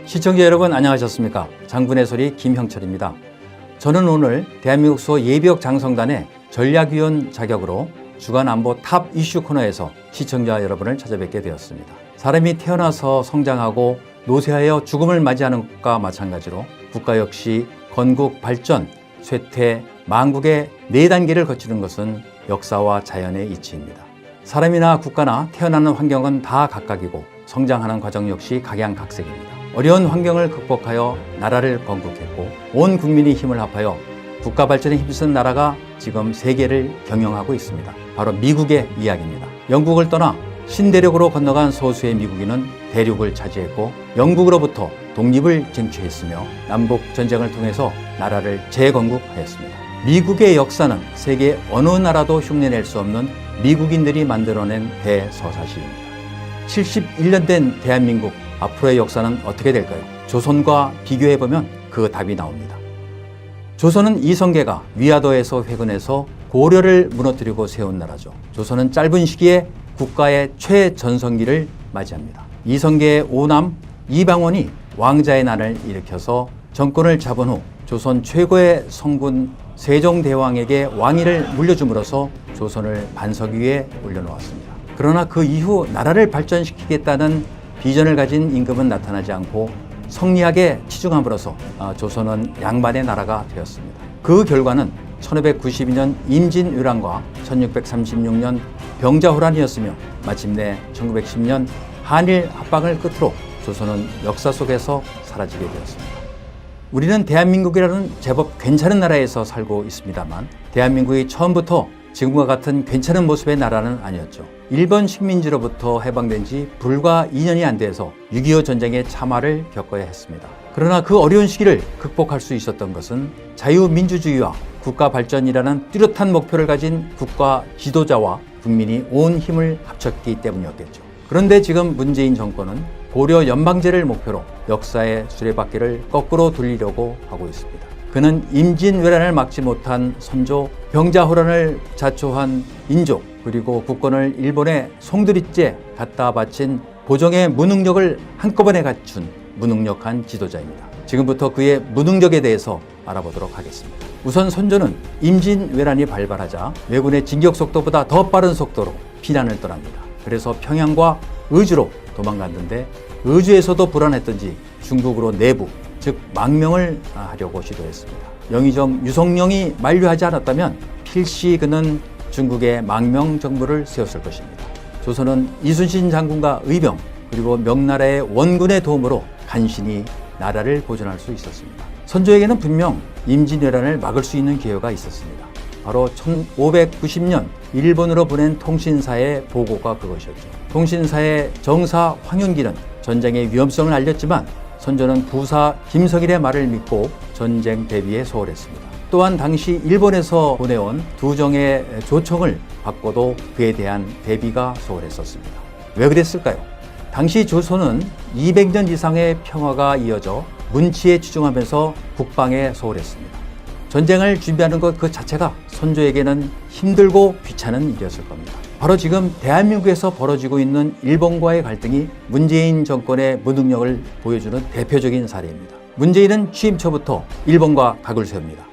시청자 여러분 안녕하셨습니까? 장군의 소리 김형철입니다. 저는 오늘 대한민국 수호 예비역 장성단의 전략위원 자격으로 주간 안보 탑 이슈 코너에서 시청자 여러분을 찾아뵙게 되었습니다. 사람이 태어나서 성장하고 노쇠하여 죽음을 맞이하는 것과 마찬가지로 국가 역시 건국, 발전, 쇠퇴, 망국의 4단계를 거치는 것은 역사와 자연의 이치입니다. 사람이나 국가나 태어나는 환경은 다 각각이고 성장하는 과정 역시 각양각색입니다. 어려운 환경을 극복하여 나라를 건국했고 온 국민이 힘을 합하여 국가 발전에 힘쓴 나라가 지금 세계를 경영하고 있습니다. 바로 미국의 이야기입니다. 영국을 떠나 신대륙으로 건너간 소수의 미국인은 대륙을 차지했고 영국으로부터 독립을 쟁취했으며 남북 전쟁을 통해서 나라를 재건국하였습니다. 미국의 역사는 세계 어느 나라도 흉내낼 수 없는 미국인들이 만들어낸 대서사시입니다. 71년 된 대한민국 앞으로의 역사는 어떻게 될까요? 조선과 비교해보면 그 답이 나옵니다. 조선은 이성계가 위화도에서 회군해서 고려를 무너뜨리고 세운 나라죠. 조선은 짧은 시기에 국가의 최전성기를 맞이합니다. 이성계의 오남 이방원이 왕자의 난을 일으켜서 정권을 잡은 후 조선 최고의 성군 세종대왕에게 왕위를 물려줌으로써 조선을 반석 위에 올려놓았습니다. 그러나 그 이후 나라를 발전시키겠다는 비전을 가진 임금은 나타나지 않고 성리학에 치중함으로써 조선은 양반의 나라가 되었습니다. 그 결과는 1592년 임진왜란과 1636년 병자호란이었으며 마침내 1910년 한일 합방을 끝으로 조선은 역사 속에서 사라지게 되었습니다. 우리는 대한민국이라는 제법 괜찮은 나라에서 살고 있습니다만 대한민국이 처음부터 지금과 같은 괜찮은 모습의 나라는 아니었죠. 일본 식민지로부터 해방된 지 불과 2년이 안 돼서 6.25 전쟁의 참화를 겪어야 했습니다. 그러나 그 어려운 시기를 극복할 수 있었던 것은 자유민주주의와 국가 발전이라는 뚜렷한 목표를 가진 국가 지도자와 국민이 온 힘을 합쳤기 때문이었겠죠. 그런데 지금 문재인 정권은 고려 연방제를 목표로 역사의 수레바퀴를 거꾸로 돌리려고 하고 있습니다. 그는 임진왜란을 막지 못한 선조, 병자호란을 자초한 인족, 그리고 국권을 일본의 송두리째 갖다 바친 보정의 무능력을 한꺼번에 갖춘 무능력한 지도자입니다. 지금부터 그의 무능력에 대해서 알아보도록 하겠습니다. 우선 선조는 임진왜란이 발발하자 왜군의 진격 속도보다 더 빠른 속도로 피난을 떠납니다. 그래서 평양과 의주로 도망갔는데 의주에서도 불안했던지 중국으로 내부, 즉 망명을 하려고 시도했습니다. 영의정 유성룡이 만류하지 않았다면 필시 그는 중국의 망명 정부를 세웠을 것입니다. 조선은 이순신 장군과 의병 그리고 명나라의 원군의 도움으로 간신히 나라를 보존할 수 있었습니다. 선조에게는 분명 임진왜란을 막을 수 있는 기회가 있었습니다. 바로 1590년 일본으로 보낸 통신사의 보고가 그것이었죠. 통신사의 정사 황윤기는 전쟁의 위험성을 알렸지만 선조는 부사 김석일의 말을 믿고 전쟁 대비에 소홀했습니다. 또한 당시 일본에서 보내온 두정의 조청을 받고도 그에 대한 대비가 소홀했었습니다. 왜 그랬을까요? 당시 조선은 200년 이상의 평화가 이어져 문치에 치중하면서 국방에 소홀했습니다. 전쟁을 준비하는 것 그 자체가 선조에게는 힘들고 귀찮은 일이었을 겁니다. 바로 지금 대한민국에서 벌어지고 있는 일본과의 갈등이 문재인 정권의 무능력을 보여주는 대표적인 사례입니다. 문재인은 취임 초부터 일본과 각을 세웁니다.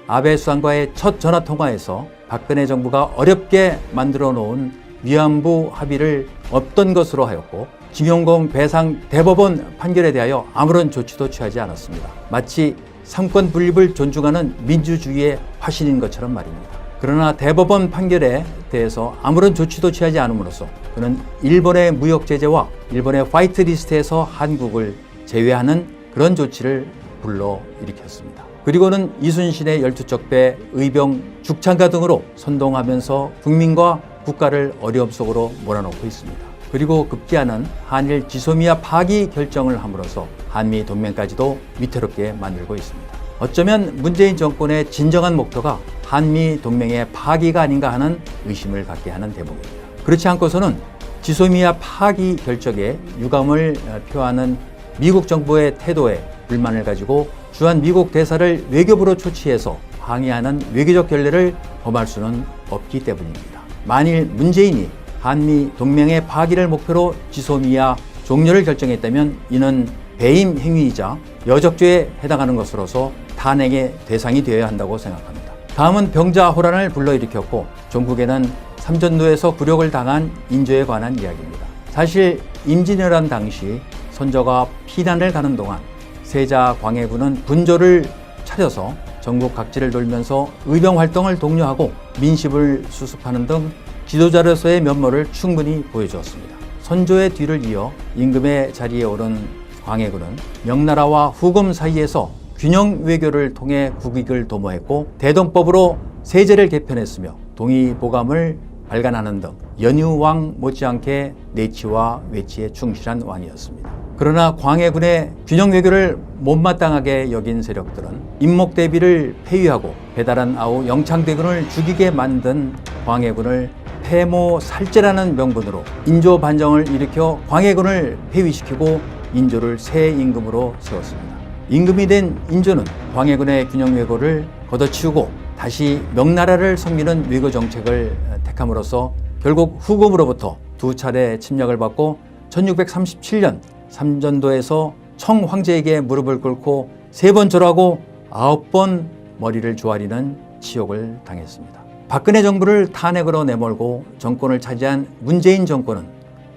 아베 수상과의 첫 전화통화에서 박근혜 정부가 어렵게 만들어 놓은 위안부 합의를 없던 것으로 하였고 김용공 배상 대법원 판결에 대하여 아무런 조치도 취하지 않았습니다. 마치 삼권 분립을 존중하는 민주주의의 화신인 것처럼 말입니다. 그러나 대법원 판결에 대해서 아무런 조치도 취하지 않음으로써 그는 일본의 무역 제재와 일본의 화이트리스트에서 한국을 제외하는 그런 조치를 불러일으켰습니다. 그리고는 이순신의 12척배, 의병, 죽창가 등으로 선동하면서 국민과 국가를 어려움 속으로 몰아넣고 있습니다. 그리고 급기야는 한일 지소미아 파기 결정을 함으로써 한미 동맹까지도 위태롭게 만들고 있습니다. 어쩌면 문재인 정권의 진정한 목표가 한미 동맹의 파기가 아닌가 하는 의심을 갖게 하는 대목입니다. 그렇지 않고서는 지소미아 파기 결정에 유감을 표하는 미국 정부의 태도에 불만을 가지고 주한 미국 대사를 외교부로 초치해서 항의하는 외교적 결례를 범할 수는 없기 때문입니다. 만일 문재인이 한미 동맹의 파기를 목표로 지소미아 종료를 결정했다면 이는 배임 행위이자 여적죄에 해당하는 것으로서 탄핵의 대상이 되어야 한다고 생각합니다. 다음은 병자호란을 불러일으켰고 종국에는 삼전도에서 굴욕을 당한 인조에 관한 이야기입니다. 사실 임진왜란 당시 선조가 피난을 가는 동안 세자 광해군은 분조를 차려서 전국 각지를 돌면서 의병 활동을 독려하고 민심을 수습하는 등 지도자로서의 면모를 충분히 보여주었습니다. 선조의 뒤를 이어 임금의 자리에 오른 광해군은 명나라와 후금 사이에서 균형 외교를 통해 국익을 도모했고 대동법으로 세제를 개편했으며 동의보감을 발간하는 등 연유왕 못지않게 내치와 외치에 충실한 왕이었습니다. 그러나 광해군의 균형 외교를 못마땅하게 여긴 세력들은 임목대비를 폐위하고 배달한 아우 영창대군을 죽이게 만든 광해군을 폐모살제라는 명분으로 인조 반정을 일으켜 광해군을 폐위시키고 인조를 새 임금으로 세웠습니다. 임금이 된 인조는 광해군의 균형 외교를 걷어치우고 다시 명나라를 섬기는 외교 정책을 택함으로써 결국 후금으로부터 두 차례 침략을 받고 1637년 삼전도에서 청황제에게 무릎을 꿇고 3번 절하고 9번 머리를 조아리는 치욕을 당했습니다. 박근혜 정부를 탄핵으로 내몰고 정권을 차지한 문재인 정권은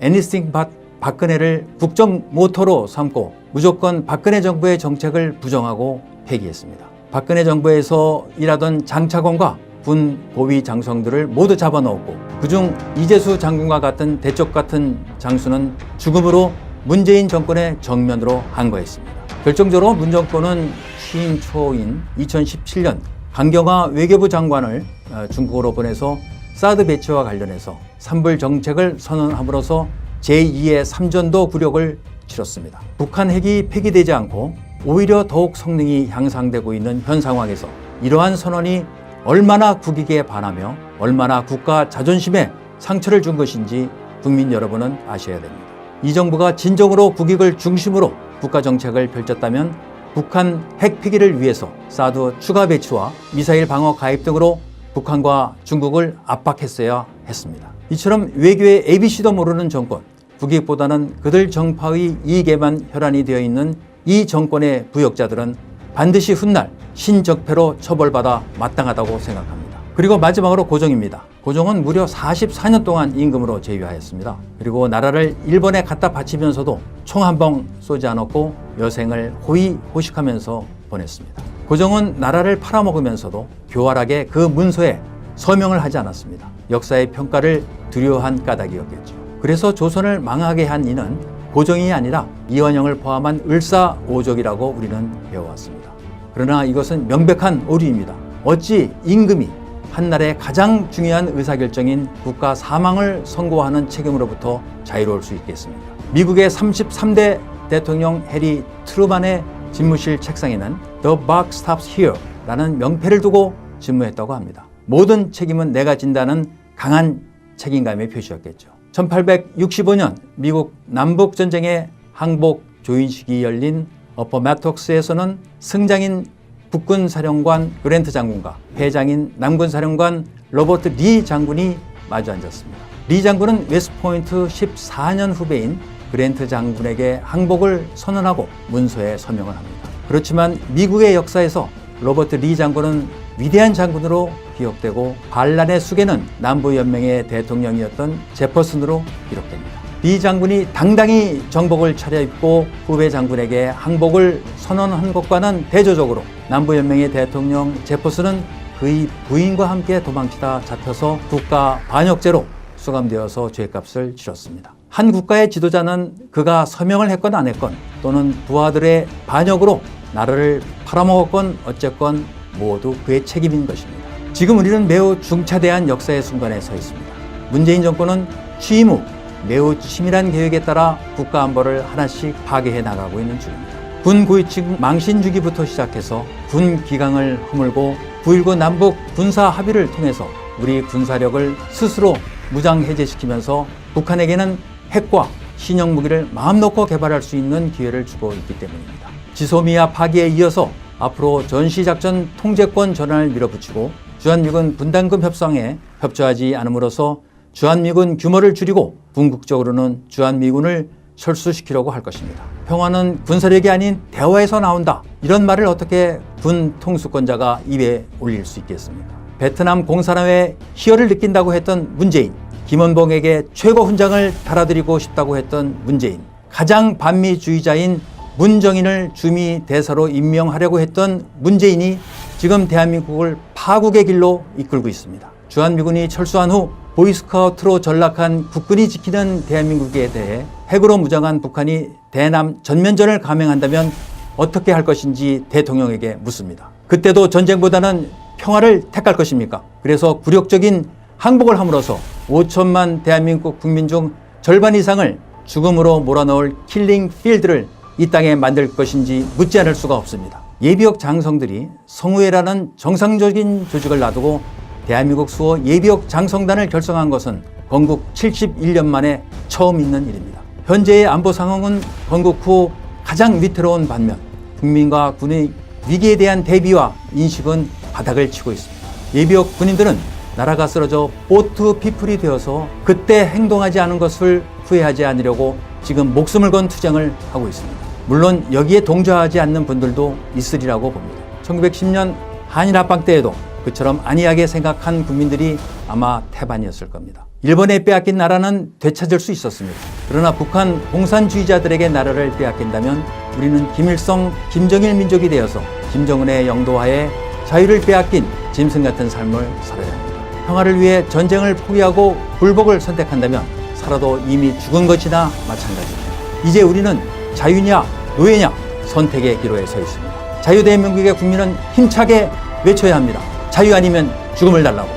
anything but 박근혜를 국정 모토로 삼고 무조건 박근혜 정부의 정책을 부정하고 폐기했습니다. 박근혜 정부에서 일하던 장차관과 군 고위 장성들을 모두 잡아넣었고 그중 이재수 장군과 같은 대쪽 같은 장수는 죽음으로 문재인 정권의 정면으로 항거했습니다. 결정적으로 문 정권은 취임 초인 2017년 강경화 외교부 장관을 중국으로 보내서 사드 배치와 관련해서 삼불 정책을 선언함으로써 제2의 삼전도 굴욕을 치렀습니다. 북한 핵이 폐기되지 않고 오히려 더욱 성능이 향상되고 있는 현 상황에서 이러한 선언이 얼마나 국익에 반하며 얼마나 국가 자존심에 상처를 준 것인지 국민 여러분은 아셔야 됩니다. 이 정부가 진정으로 국익을 중심으로 국가 정책을 펼쳤다면 북한 핵 폐기를 위해서 사드 추가 배치와 미사일 방어 가입 등으로 북한과 중국을 압박했어야 했습니다. 이처럼 외교의 ABC도 모르는 정권, 국익보다는 그들 정파의 이익에만 혈안이 되어 있는 이 정권의 부역자들은 반드시 훗날 신적폐로 처벌받아 마땅하다고 생각합니다. 그리고 마지막으로 고종입니다. 고종은 무려 44년 동안 임금으로 재위하였습니다. 그리고 나라를 일본에 갖다 바치면서도 총 한 방 쏘지 않았고 여생을 호의호식하면서 보냈습니다. 고종은 나라를 팔아먹으면서도 교활하게 그 문서에 서명을 하지 않았습니다. 역사의 평가를 두려워한 까닭이었겠죠. 그래서 조선을 망하게 한 이는 고종이 아니라 이완영을 포함한 을사오적이라고 우리는 배워왔습니다. 그러나 이것은 명백한 오류입니다. 어찌 임금이 한나라의 가장 중요한 의사결정인 국가 사망을 선고하는 책임으로부터 자유로울 수 있겠습니까? 미국의 33대 대통령 해리 트루만의 집무실 책상에는 The buck stops here 라는 명패를 두고 집무했다고 합니다. 모든 책임은 내가 진다는 강한 책임감의 표시였겠죠. 1865년 미국 남북전쟁의 항복 조인식이 열린 어퍼매톡스에서는 승장인 북군사령관 그랜트 장군과 패장인 남군사령관 로버트 리 장군이 마주 앉았습니다. 리 장군은 웨스트포인트 14년 후배인 그랜트 장군에게 항복을 선언하고 문서에 서명을 합니다. 그렇지만 미국의 역사에서 로버트 리 장군은 위대한 장군으로 기억되고 반란의 숙에는 남부연맹의 대통령이었던 제퍼슨으로 기록됩니다. 리 장군이 당당히 정복을 차려입고 후배 장군에게 항복을 선언한 것과는 대조적으로 남부연맹의 대통령 제퍼슨은 그의 부인과 함께 도망치다 잡혀서 국가 반역죄로 수감되어서 죄값을 치렀습니다. 한 국가의 지도자는 그가 서명을 했건 안 했건 또는 부하들의 반역으로 나라를 팔아먹었건 어쨌건 모두 그의 책임인 것입니다. 지금 우리는 매우 중차대한 역사의 순간에 서 있습니다. 문재인 정권은 취임 후 매우 치밀한 계획에 따라 국가 안보를 하나씩 파괴해 나가고 있는 중입니다. 군 고위층 망신 주기부터 시작해서 군 기강을 허물고 9.19 남북 군사 합의를 통해서 우리 군사력을 스스로 무장 해제시키면서 북한에게는 핵과 신형 무기를 마음 놓고 개발할 수 있는 기회를 주고 있기 때문입니다. 지소미아 파기에 이어서 앞으로 전시작전 통제권 전환을 밀어붙이고 주한미군 분담금 협상에 협조하지 않음으로써 주한미군 규모를 줄이고 궁극적으로는 주한미군을 철수시키려고 할 것입니다. 평화는 군사력이 아닌 대화에서 나온다. 이런 말을 어떻게 군 통수권자가 입에 올릴 수 있겠습니까? 베트남 공산화의 희열을 느낀다고 했던 문재인, 김원봉에게 최고 훈장을 달아드리고 싶다고 했던 문재인, 가장 반미주의자인 문정인을 주미 대사로 임명하려고 했던 문재인이 지금 대한민국을 파국의 길로 이끌고 있습니다. 주한미군이 철수한 후 보이스카우트로 전락한 국군이 지키는 대한민국에 대해 핵으로 무장한 북한이 대남 전면전을 감행한다면 어떻게 할 것인지 대통령에게 묻습니다. 그때도 전쟁보다는 평화를 택할 것입니까? 그래서 굴욕적인 항복을 함으로써 5천만 대한민국 국민 중 절반 이상을 죽음으로 몰아넣을 킬링 필드를 이 땅에 만들 것인지 묻지 않을 수가 없습니다. 예비역 장성들이 성우회라는 정상적인 조직을 놔두고 대한민국 수호 예비역 장성단을 결성한 것은 건국 71년 만에 처음 있는 일입니다. 현재의 안보 상황은 건국 후 가장 위태로운 반면 국민과 군의 위기에 대한 대비와 인식은 바닥을 치고 있습니다. 예비역 군인들은 나라가 쓰러져 보트 피플이 되어서 그때 행동하지 않은 것을 후회하지 않으려고 지금 목숨을 건 투쟁을 하고 있습니다. 물론 여기에 동조하지 않는 분들도 있으리라고 봅니다. 1910년 한일 합방 때에도 그처럼 안이하게 생각한 국민들이 아마 태반이었을 겁니다. 일본에 빼앗긴 나라는 되찾을 수 있었습니다. 그러나 북한 공산주의자들에게 나라를 빼앗긴다면 우리는 김일성, 김정일 민족이 되어서 김정은의 영도하에 자유를 빼앗긴 짐승 같은 삶을 살아야 합니다. 평화를 위해 전쟁을 포기하고 굴복을 선택한다면 살아도 이미 죽은 것이나 마찬가지입니다. 이제 우리는 자유냐 노예냐 선택의 기로에 서 있습니다. 자유대한민국의 국민은 힘차게 외쳐야 합니다. 자유 아니면 죽음을 달라고.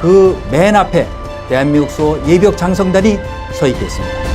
그 맨 앞에 대한민국 수호 예비역 장성단이 서 있겠습니다.